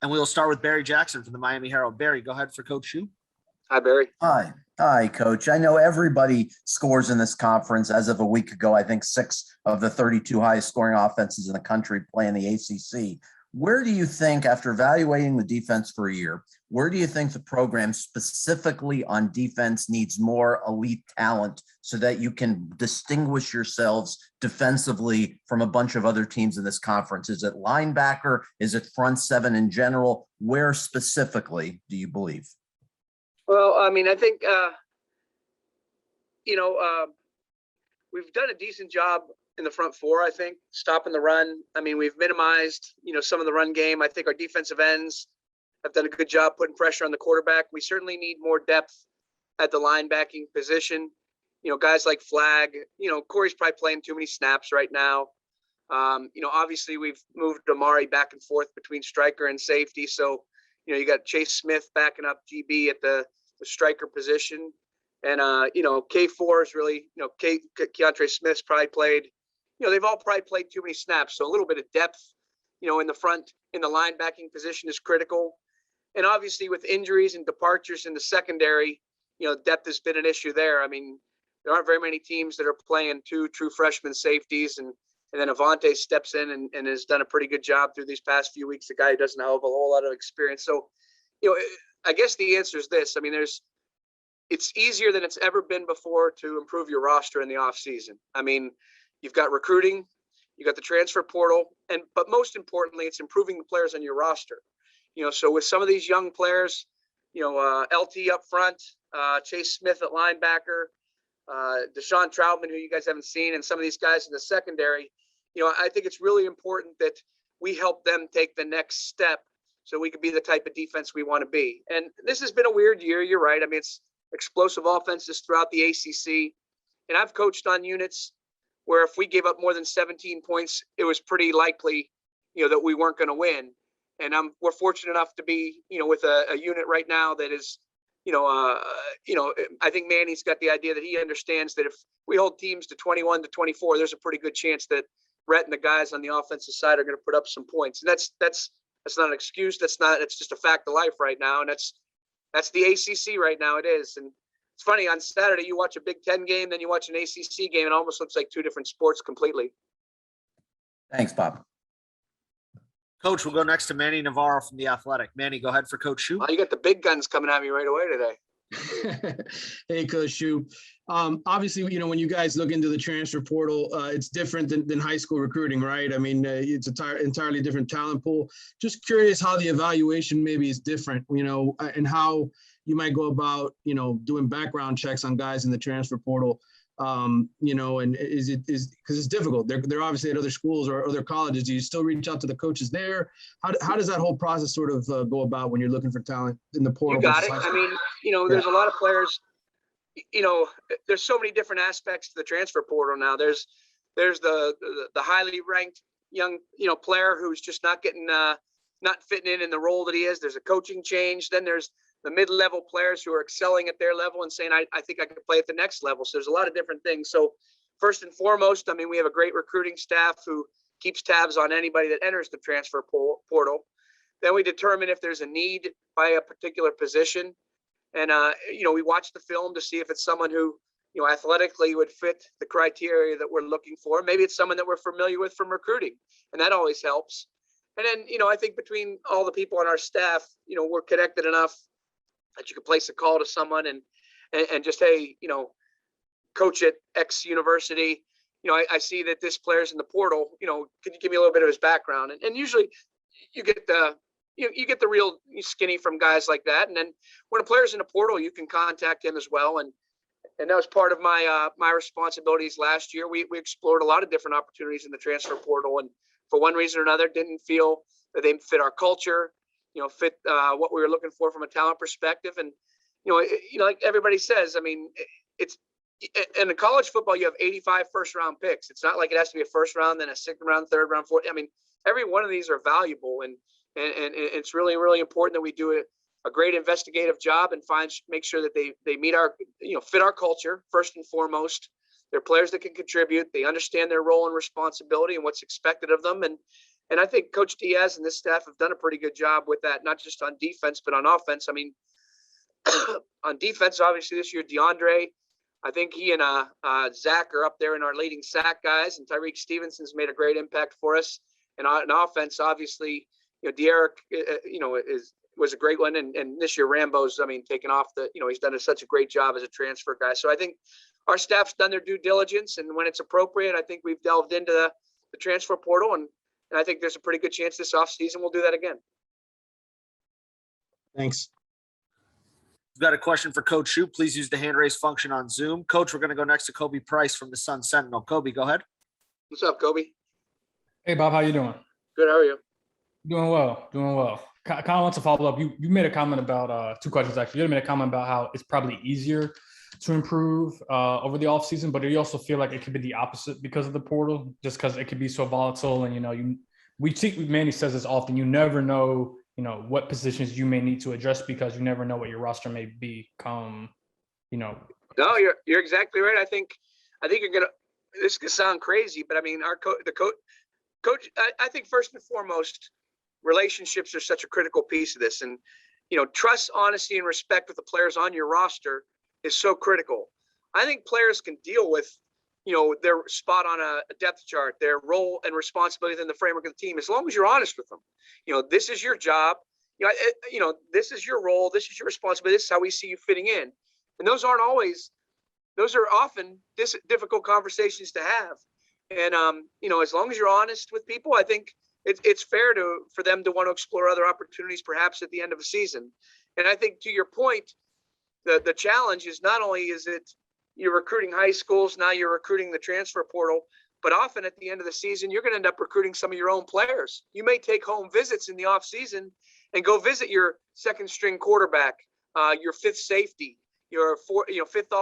And we'll start with Barry Jackson from the Miami Herald. Barry, go ahead for Coach Shoop. Hi, Barry. Hi, Coach. I know everybody scores in this conference. As of a week ago, I think 6 of the 32 highest scoring offenses in the country play in the ACC. Where do you think, after evaluating the defense for a year, where do you think the program specifically on defense needs more elite talent so that you can distinguish yourselves defensively from a bunch of other teams in this conference? Is it linebacker? Is it front seven in general? Where specifically do you believe? Well, I mean, I think, we've done a decent job in the front four, I think, stopping the run. I mean, we've minimized, some of the run game. I think our defensive ends have done a good job putting pressure on the quarterback. We certainly need more depth at the linebacking position. Guys like Flag, Corey's probably playing too many snaps right now. Obviously we've moved Amari back and forth between striker and safety. So, you got Chase Smith backing up GB at the striker position. And, K4 is really, Keontre Smith's probably played, they've all probably played too many snaps. So a little bit of depth, in the front, in the linebacking position is critical. And obviously with injuries and departures in the secondary, depth has been an issue there. I mean, there aren't very many teams that are playing 2 true freshman safeties. And then Avante steps in and has done a pretty good job through these past few weeks. A guy who doesn't have a whole lot of experience. So, I guess the answer is this. I mean, it's easier than it's ever been before to improve your roster in the off season. I mean, you've got recruiting, you got the transfer portal, but most importantly, it's improving the players on your roster. So with some of these young players, LT up front, Chase Smith at linebacker, Deshaun Troutman, who you guys haven't seen, and some of these guys in the secondary, I think it's really important that we help them take the next step so we could be the type of defense we want to be. And this has been a weird year. You're right. I mean, it's explosive offenses throughout the ACC. And I've coached on units where if we gave up more than 17 points, it was pretty likely, that we weren't going to win. And we're fortunate enough to be, with a unit right now that is, I think Manny's got the idea that he understands that if we hold teams to 21 to 24, there's a pretty good chance that Rhett and the guys on the offensive side are going to put up some points. And that's not an excuse. It's just a fact of life right now. And that's the ACC right now. It is. And it's funny, on Saturday, you watch a Big Ten game, then you watch an ACC game. It almost looks like 2 different sports completely. Thanks, Bob. Coach, we'll go next to Manny Navarro from The Athletic. Manny, go ahead for Coach Shoop. Wow, you got the big guns coming at me right away today. Hey, Coach Shoop. Obviously, when you guys look into the transfer portal, it's different than high school recruiting, right? I mean, it's an entirely different talent pool. Just curious how the evaluation maybe is different, and how you might go about, doing background checks on guys in the transfer portal. And because it's difficult. They're obviously at other schools or other colleges. Do you still reach out to the coaches there? How does that whole process sort of go about when you're looking for talent in the portal? You got it. I mean, there's a lot of players. There's so many different aspects to the transfer portal now. There's the highly ranked young player who's just not getting not fitting in the role that he is. There's a coaching change. Then there's the mid-level players who are excelling at their level and saying, I think I could play at the next level. So there's a lot of different things. So first and foremost, I mean, we have a great recruiting staff who keeps tabs on anybody that enters the transfer portal. Then we determine if there's a need by a particular position. And, we watch the film to see if it's someone who, athletically would fit the criteria that we're looking for. Maybe it's someone that we're familiar with from recruiting, and that always helps. And then, I think between all the people on our staff, we're connected enough that you can place a call to someone and just, hey, coach at X university, I see that this player's in the portal, can you give me a little bit of his background? And usually you get you get the real skinny from guys like that. And then when a player's in the portal, you can contact him as well. And that was part of my my responsibilities last year. We explored a lot of different opportunities in the transfer portal, and for one reason or another, didn't feel that they fit our culture, fit what we were looking for from a talent perspective. And, like everybody says, I mean, it's in college football, you have 85 first round picks. It's not like it has to be a first round, then a second round, third round, fourth. I mean, every one of these are valuable. And it's really, really important that we do a great investigative job and make sure that they meet our, fit our culture first and foremost. They're players that can contribute. They understand their role and responsibility and what's expected of them. And And I think Coach Diaz and this staff have done a pretty good job with that, not just on defense, but on offense. I mean, on defense, obviously this year, DeAndre, I think he and Zach are up there in our leading sack guys, and Tyreek Stevenson's made a great impact for us. And on offense, obviously, De'Eric, was a great one. And this year, Rambo's, taken off he's done such a great job as a transfer guy. So I think our staff's done their due diligence. And when it's appropriate, I think we've delved into the transfer portal. And I think there's a pretty good chance this offseason we'll do that again. Thanks. We've got a question for Coach Shoop. Please use the hand raise function on Zoom. Coach, we're going to go next to Kobe Price from the Sun Sentinel. Kobe, go ahead. What's up, Kobe? Hey, Bob, how you doing? Good. How are you? Doing well. Kind of want to follow up. You made a comment about two questions, actually. You made a comment about how it's probably easier to improve over the offseason, but do you also feel like it could be the opposite because of the portal, just because it could be so volatile? And, Manny says this often, you never know, what positions you may need to address because you never know what your roster may become, No, you're exactly right. I think this is going to sound crazy, but coach, I think first and foremost, relationships are such a critical piece of this. And, trust, honesty, and respect with the players on your roster is so critical. I think players can deal with, their spot on a depth chart, their role and responsibility within the framework of the team, as long as you're honest with them. This is your job. This is your role. This is your responsibility. This is how we see you fitting in. And those are often difficult conversations to have. And, as long as you're honest with people, I think it's fair for them to want to explore other opportunities, perhaps at the end of a season. And I think, to your point, the challenge is not only is it you're recruiting high schools, now you're recruiting the transfer portal, but often at the end of the season, you're going to end up recruiting some of your own players. You may take home visits in the off season and go visit your second string quarterback, your fifth safety, your fifth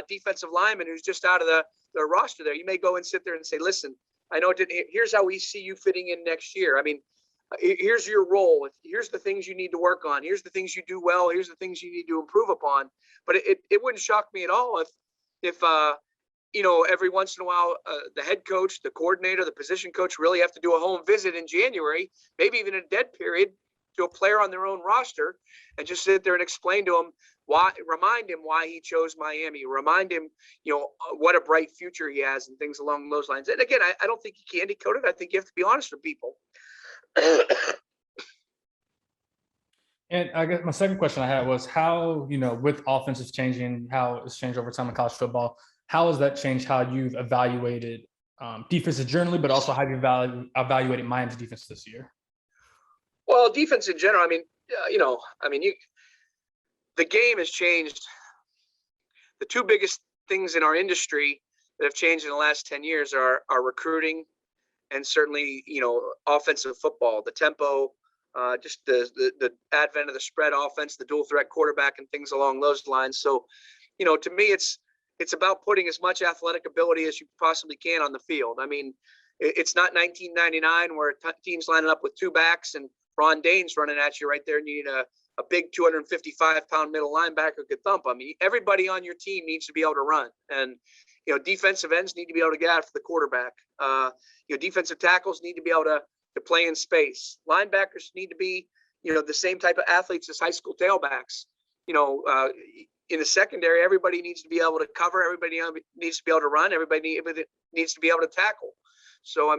defensive lineman who's just out of the roster there. You may go and sit there and say, listen, I know here's how we see you fitting in next year. Here's your role. Here's the things you need to work on. Here's the things you do well. Here's the things you need to improve upon. But it wouldn't shock me at all if every once in a while, the head coach, the coordinator, the position coach really have to do a home visit in January, maybe even a dead period, to a player on their own roster and just sit there and explain to him remind him why he chose Miami, remind him, what a bright future he has and things along those lines. And again, I don't think you candy coat it. I think you have to be honest with people. And I guess my second question I had was how, with offenses changing, how it's changed over time in college football, how has that changed how you've evaluated defenses generally, but also how you evaluated Miami's defense this year? Well, defense in general, the game has changed. The two biggest things in our industry that have changed in the last 10 years are recruiting and certainly, offensive football, the tempo, just the advent of the spread offense, the dual threat quarterback and things along those lines. So, to me, it's about putting as much athletic ability as you possibly can on the field. It's not 1999 where teams lining up with two backs and Ron Dane's running at you right there and you need a big 255-pound middle linebacker who could thump. Everybody on your team needs to be able to run. And, defensive ends need to be able to get after the quarterback. Defensive tackles need to be able to play in space. Linebackers need to be, the same type of athletes as high school tailbacks. In the secondary, everybody needs to be able to cover. Everybody needs to be able to run. Everybody needs to be able to tackle. So,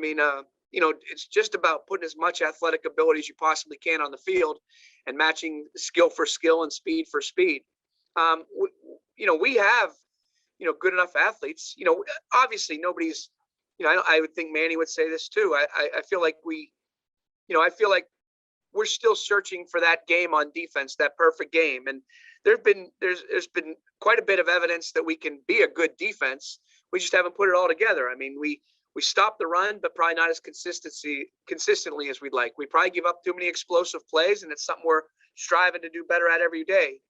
it's just about putting as much athletic ability as you possibly can on the field and matching skill for skill and speed for speed. We have, good enough athletes. Obviously nobody's, I would think Manny would say this too. I feel like we're still searching for that game on defense, that perfect game. And there's been quite a bit of evidence that we can be a good defense. We just haven't put it all together. We stop the run, but probably not as consistently as we'd like. We probably give up too many explosive plays, and it's something we're striving to do better at every day.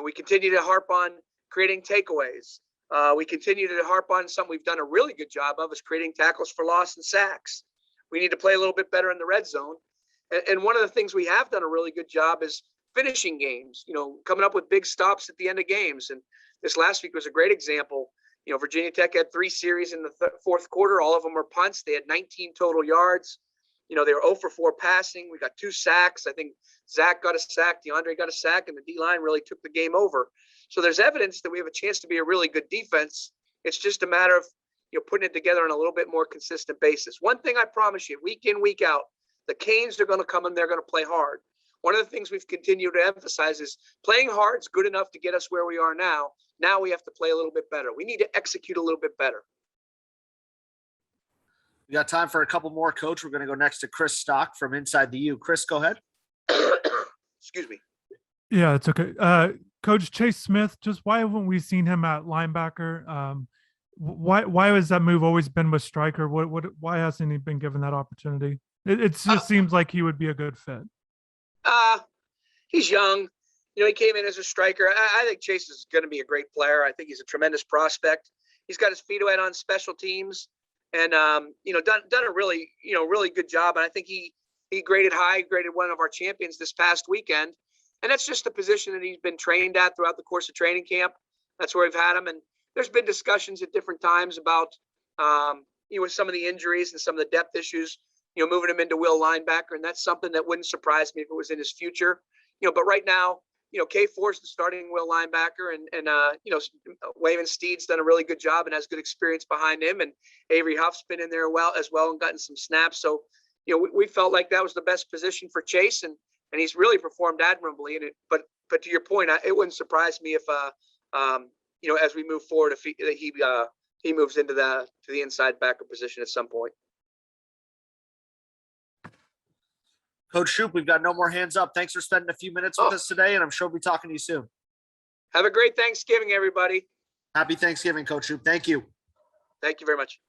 We continue to harp on creating takeaways. We continue to harp on something we've done a really good job of is creating tackles for loss and sacks. We need to play a little bit better in the red zone. And one of the things we have done a really good job is finishing games, coming up with big stops at the end of games. And this last week was a great example. Virginia Tech had 3 series in the fourth quarter. All of them were punts. They had 19 total yards. They were 0 for 4 passing. We got 2 sacks. I think Zach got a sack, DeAndre got a sack, and the D-line really took the game over. So there's evidence that we have a chance to be a really good defense. It's just a matter of putting it together on a little bit more consistent basis. One thing I promise you, week in, week out, the Canes are going to come and they're going to play hard. One of the things we've continued to emphasize is playing hard is good enough to get us where we are now. Now we have to play a little bit better. We need to execute a little bit better. We got time for a couple more, Coach. We're going to go next to Chris Stock from Inside the U. Chris, go ahead. Excuse me. Yeah, it's okay. Coach Chase Smith, just why haven't we seen him at linebacker? Why has that move always been with striker? Why hasn't he been given that opportunity? It just seems like he would be a good fit. He's young. He came in as a striker. I think Chase is going to be a great player. I think he's a tremendous prospect. He's got his feet wet on special teams, and done a really really good job. And I think he graded high, graded one of our champions this past weekend. And that's just the position that he's been trained at throughout the course of training camp. That's where we've had him. And there's been discussions at different times about with some of the injuries and some of the depth issues, moving him into will linebacker, and that's something that wouldn't surprise me if it was in his future. But right now, K4 is the starting will linebacker, and Waven Steed's done a really good job and has good experience behind him, and Avery Huff's been in there as well and gotten some snaps. So, we felt like that was the best position for Chase, and he's really performed admirably in it. But to your point, it wouldn't surprise me if as we move forward, if he moves into the inside backer position at some point. Coach Shoop, we've got no more hands up. Thanks for spending a few minutes with us today, and I'm sure we'll be talking to you soon. Have a great Thanksgiving, everybody. Happy Thanksgiving, Coach Shoop. Thank you. Thank you very much.